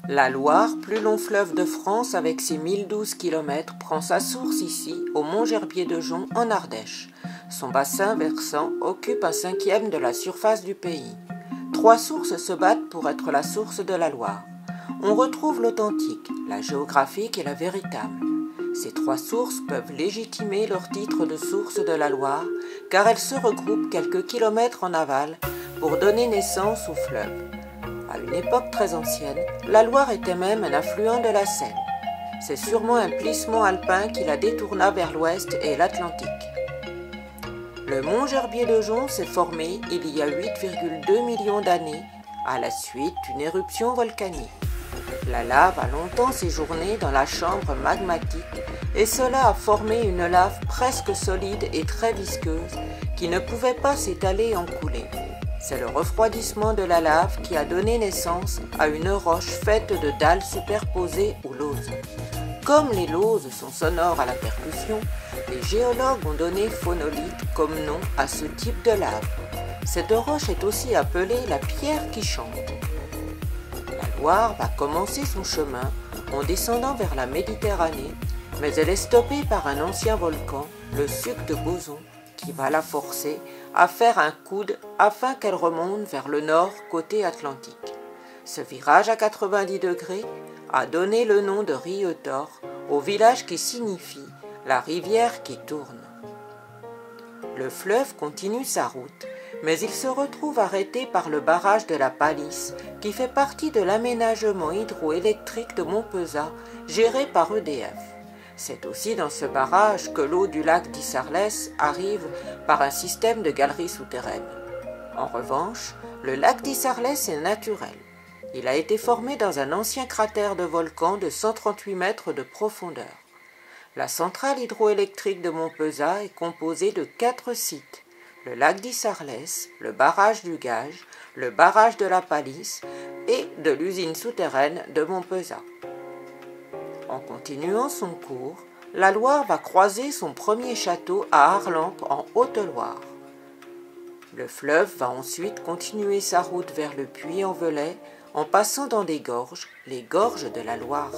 La Loire, plus long fleuve de France avec ses 1012 km, prend sa source ici, au Mont-Gerbier-de-Jonc, en Ardèche. Son bassin versant occupe un cinquième de la surface du pays. 3 sources se battent pour être la source de la Loire. On retrouve l'authentique, la géographique et la véritable. Ces 3 sources peuvent légitimer leur titre de source de la Loire, car elles se regroupent quelques kilomètres en aval pour donner naissance au fleuve. À une époque très ancienne, la Loire était même un affluent de la Seine. C'est sûrement un plissement alpin qui la détourna vers l'ouest et l'Atlantique. Le mont Gerbier-de-Jonc s'est formé il y a 8,2 millions d'années à la suite d'une éruption volcanique. La lave a longtemps séjourné dans la chambre magmatique et cela a formé une lave presque solide et très visqueuse qui ne pouvait pas s'étaler en coulée. C'est le refroidissement de la lave qui a donné naissance à une roche faite de dalles superposées ou lauses. Comme les lauses sont sonores à la percussion, les géologues ont donné phonolite comme nom à ce type de lave. Cette roche est aussi appelée la pierre qui chante. La Loire va commencer son chemin en descendant vers la Méditerranée, mais elle est stoppée par un ancien volcan, le Suc de Bozon, qui va la forcer à faire un coude afin qu'elle remonte vers le nord côté Atlantique. Ce virage à 90 degrés a donné le nom de Rietor au village qui signifie « la rivière qui tourne ». Le fleuve continue sa route, mais il se retrouve arrêté par le barrage de la Palisse qui fait partie de l'aménagement hydroélectrique de Montpezat géré par EDF. C'est aussi dans ce barrage que l'eau du lac d'Issarlès arrive par un système de galeries souterraines. En revanche, le lac d'Issarlès est naturel. Il a été formé dans un ancien cratère de volcan de 138 mètres de profondeur. La centrale hydroélectrique de Montpezat est composée de 4 sites, le lac d'Issarlès, le barrage du Gage, le barrage de la Palisse et de l'usine souterraine de Montpezat. En continuant son cours, la Loire va croiser son premier château à Arlampe en Haute-Loire. Le fleuve va ensuite continuer sa route vers le Puy-en-Velay en passant dans des gorges, les gorges de la Loire.